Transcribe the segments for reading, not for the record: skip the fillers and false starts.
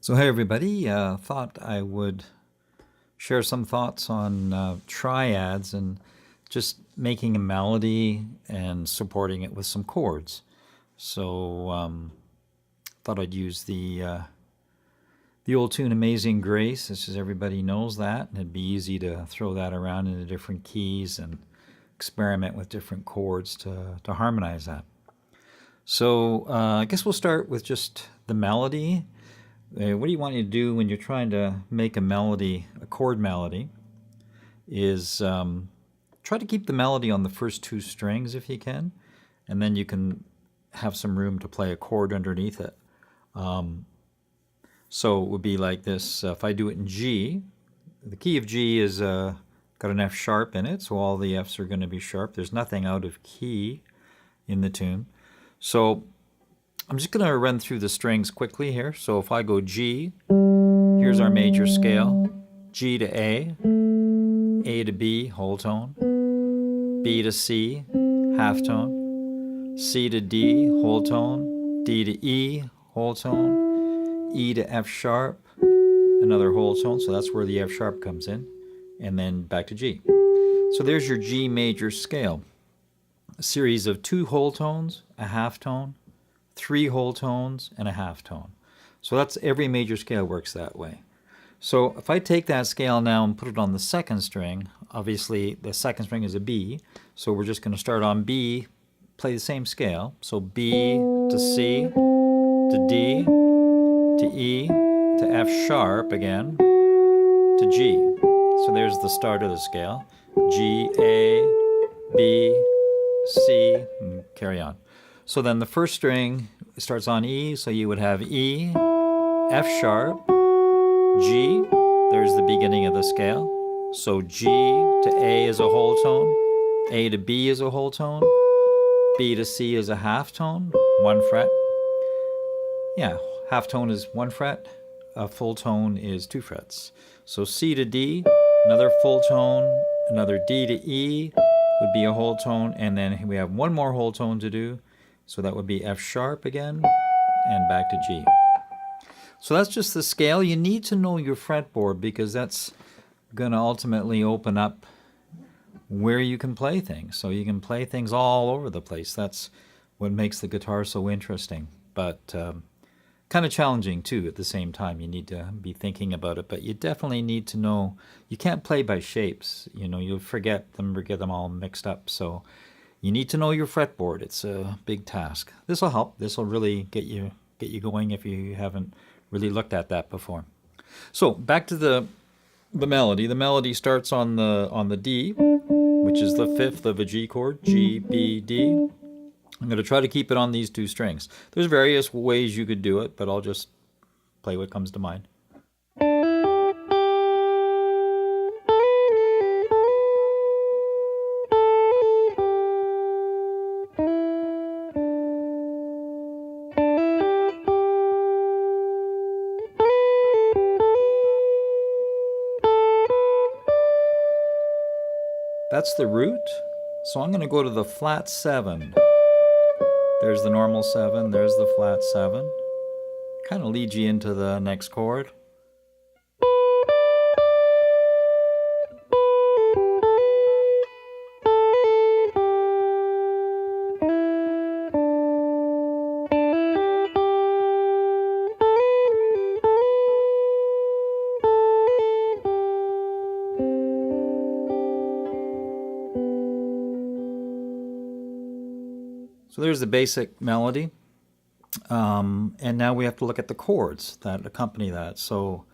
So hey everybody, thought I would share some thoughts on triads and just making a melody and supporting it with some chords. So thought I'd use the old tune Amazing Grace, as everybody knows that, and it'd be easy to throw that around into different keys and experiment with different chords to harmonize that. So I guess we'll start with just the melody. What do you want to do when you're trying to make a melody, a chord melody, is try to keep the melody on the first two strings if you can, and then you can have some room to play a chord underneath it. So it would be like this. If I do it in G, the key of G is got an F sharp in it, so all the Fs are going to be sharp. There's nothing out of key in the tune. So I'm just going to run through the strings quickly here. So if I go G, here's our major scale, G to A to B, whole tone, B to C, half tone, C to D, whole tone, D to E, whole tone, E to F sharp, another whole tone, so that's where the F sharp comes in, and then back to G. So there's your G major scale. A series of two whole tones, a half tone, three whole tones, and a half tone. So that's every major scale works that way. So if I take that scale now and put it on the second string, obviously the second string is a B, so we're just going to start on B, play the same scale. So B to C, to D, to E, to F sharp again, to G. So there's the start of the scale. G, A, B, C, and carry on. So then the first string starts on E, so you would have E, F sharp, G, there's the beginning of the scale. So G to A is a whole tone, A to B is a whole tone, B to C is a half tone, 1 fret. Yeah, half tone is 1 fret, a full tone is 2 frets. So C to D, another full tone, another D to E would be a whole tone, and then we have one more whole tone to do. So that would be F sharp again, and back to G. So that's just the scale. You need to know your fretboard because that's going to ultimately open up where you can play things. So you can play things all over the place. That's what makes the guitar so interesting, but kind of challenging too at the same time. You need to be thinking about it, but you definitely need to know. You can't play by shapes. You know, you'll forget them or get them all mixed up. So you need to know your fretboard. It's a big task. This will help. This will really get you going if you haven't really looked at that before. So back to the melody. The melody starts on the D, which is the fifth of a G chord, G, B, D. I'm going to try to keep it on these two strings. There's various ways you could do it, but I'll just play what comes to mind. That's the root, so I'm going to go to the flat 7. There's the normal 7, there's the flat 7. Kind of leads you into the next chord. So there's the basic melody, and now we have to look at the chords that accompany that. So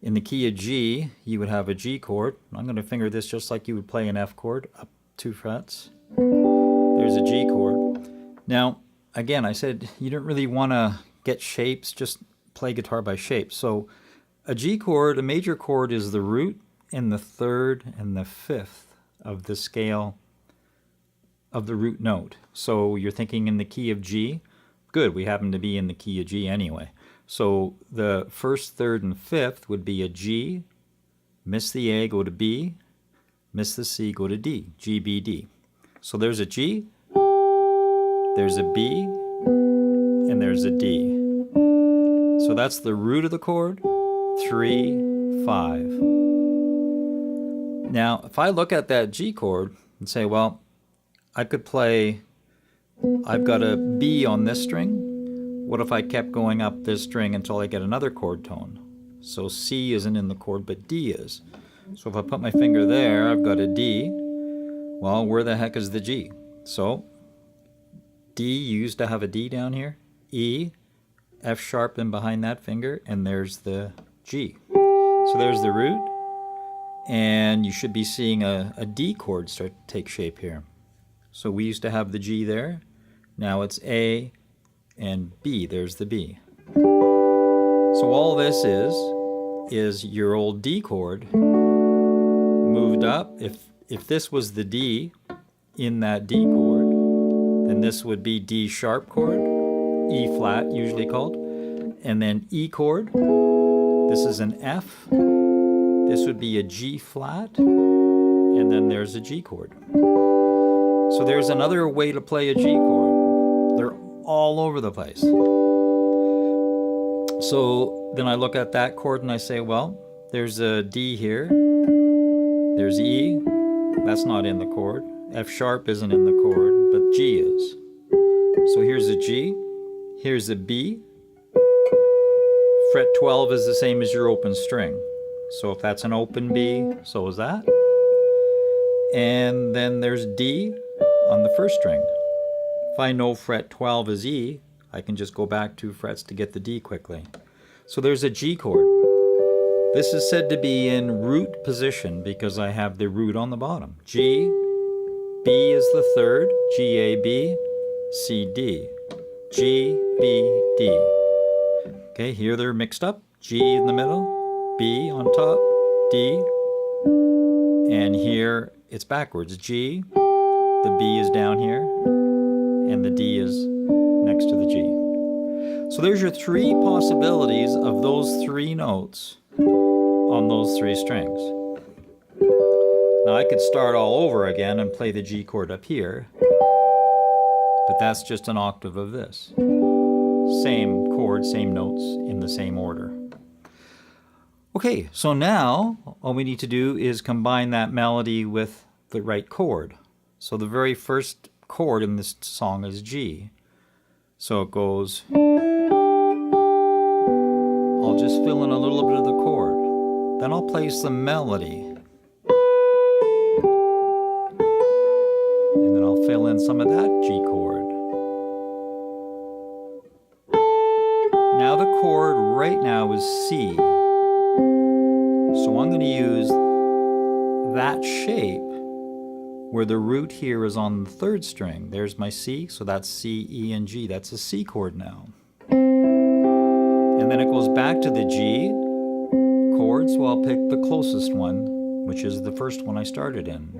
in the key of G, you would have a G chord. I'm going to finger this just like you would play an F chord, up 2 frets. There's a G chord. Now, again, I said you don't really want to get shapes, just play guitar by shape. So a G chord, a major chord, is the root and the third and the fifth of the scale of the root note. So you're thinking in the key of G. Good, we happen to be in the key of G anyway. So the first, third, and fifth would be a G, miss the A, go to B, miss the C, go to D, G, B, D. So there's a G, there's a B, and there's a D. So So that's the root of the chord, 3, 5. Now, if I look at that G chord and say, well, I could play, I've got a B on this string. What if I kept going up this string until I get another chord tone? So C isn't in the chord, but D is. So if I put my finger there, I've got a D. Well, where the heck is the G? So D used to have a D down here, E, F sharp in behind that finger, and there's the G. So there's the root, and you should be seeing a D chord start to take shape here. So we used to have the G there, now it's A and B, there's the B. So all this is your old D chord moved up. If this was the D in that D chord, then this would be D sharp chord, E flat usually called, and then E chord. This is an F. This would be a G flat, and then there's a G chord. So there's another way to play a G chord. They're all over the place. So then I look at that chord and I say, well, there's a D here. There's E. That's not in the chord. F sharp isn't in the chord, but G is. So here's a G. Here's a B. Fret 12 is the same as your open string. So if that's an open B, so is that. And then there's D on the first string. If I know fret 12 is E, I can just go back 2 frets to get the D quickly. So there's a G chord. This is said to be in root position because I have the root on the bottom. G, B is the third, G, A, B, C, D. G, B, D. Okay, here they're mixed up. G in the middle, B on top, D. And here it's backwards. G, the B is down here, and the D is next to the G. So there's your 3 possibilities of those 3 notes on those 3 strings. Now I could start all over again and play the G chord up here, but that's just an octave of this. Same chord, same notes in the same order. Okay, so now all we need to do is combine that melody with the right chord. So the very first chord in this song is G. So it goes, I'll just fill in a little bit of the chord. Then I'll play some melody. And then I'll fill in some of that G chord. Now the chord right now is C. So I'm going to use that shape where the root here is on the 3rd string. There's my C, so that's C, E, and G. That's a C chord now. And then it goes back to the G chord, so I'll pick the closest one, which is the first one I started in.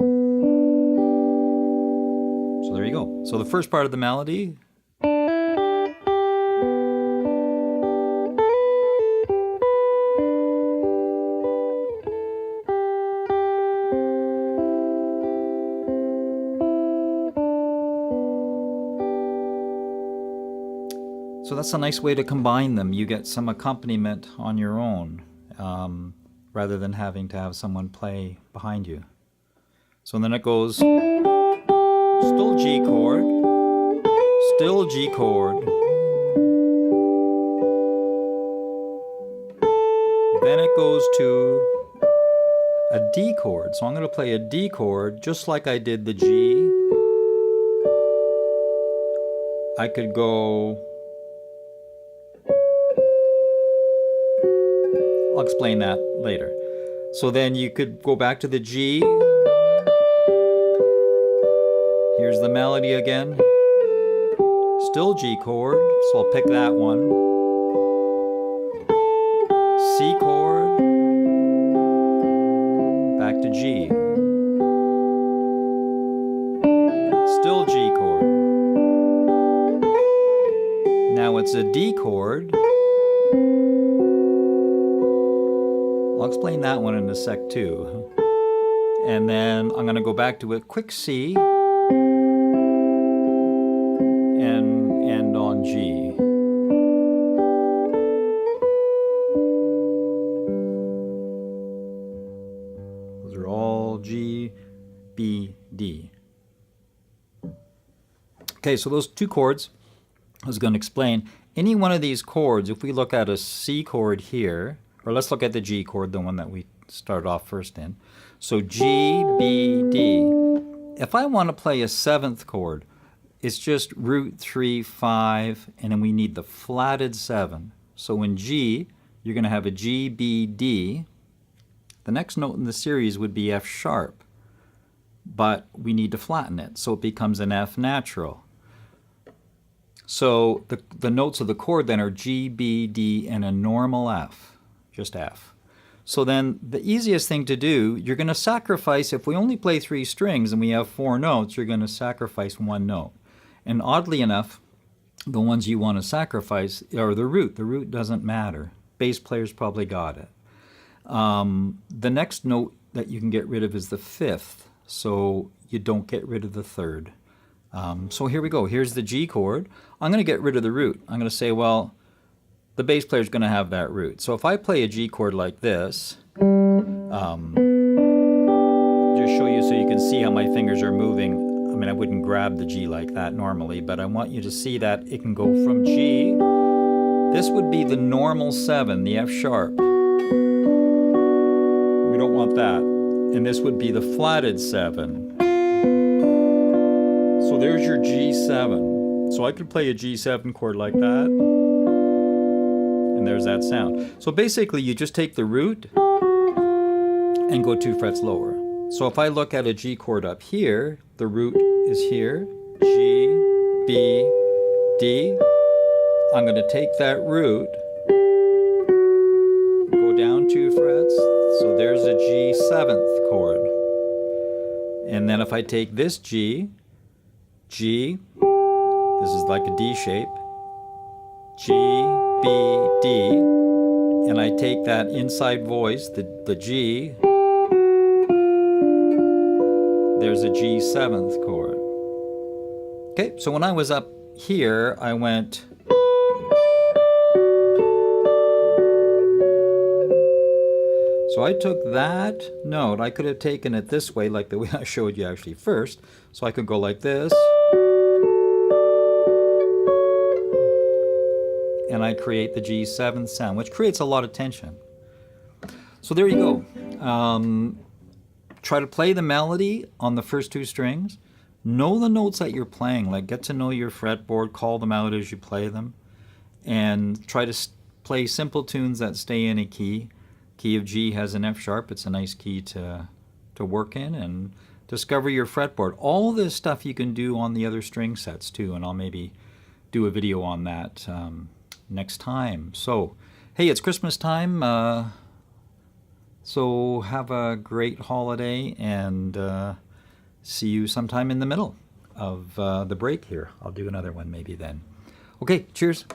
So there you go. So the first part of the melody. So that's a nice way to combine them. You get some accompaniment on your own, rather than having to have someone play behind you. So then it goes, still G chord, still G chord. Then it goes to a D chord. So I'm going to play a D chord just like I did the G. I could go, I'll explain that later. So then you could go back to the G. Here's the melody again. Still G chord, so I'll pick that one. C chord. Back to G. Still G chord. Now it's a D chord. I'll explain that one in a sec too. And then I'm going to go back to a quick C and end on G. Okay, so those two chords, I was going to explain. Any one of these chords, if we look at a C chord here, or let's look at the G chord, the one that we started off first in. So G, B, D. If I want to play a 7th chord, it's just root 3, 5, and then we need the flatted 7. So in G, you're going to have a G, B, D. The next note in the series would be F sharp, but we need to flatten it, so it becomes an F natural. So the notes of the chord then are G, B, D, and a normal F, just F. So then the easiest thing to do, you're going to sacrifice, if we only play 3 strings and we have 4 notes, you're going to sacrifice 1 note. And oddly enough, the ones you want to sacrifice are the root. The root doesn't matter. Bass players probably got it. The next note that you can get rid of is the 5th, so you don't get rid of the 3rd. So here we go. Here's the G chord. I'm going to get rid of the root. I'm going to say, well, the bass player is going to have that root. So if I play a G chord like this, just show you so you can see how my fingers are moving. I mean, I wouldn't grab the G like that normally, but I want you to see that it can go from G. This would be the normal 7, the F sharp. We don't want that. And this would be the flatted 7. So there's your G7. So I could play a G7 chord like that. And there's that sound. So basically you just take the root and go 2 frets lower. So if I look at a G chord up here, the root is here, G, B, D. I'm going to take that root, go down 2 frets, so there's a G7th chord. And then if I take this G, G, this is like a D shape, G, B, D, and I take that inside voice, the G, there's a G7th chord. Okay, so when I was up here, I went... So I took that note, I could have taken it this way, like the way I showed you actually first. So I could go like this. And I create the G7th sound, which creates a lot of tension. So there you go. Try to play the melody on the first 2 strings. Know the notes that you're playing, like get to know your fretboard, call them out as you play them, and try to play simple tunes that stay in a key. Key of G has an F sharp. It's a nice key to work in, and discover your fretboard. All this stuff you can do on the other string sets too, and I'll maybe do a video on that next time. So, hey, it's Christmas time, so have a great holiday, and see you sometime in the middle of the break here. I'll do another one maybe then. Okay, cheers.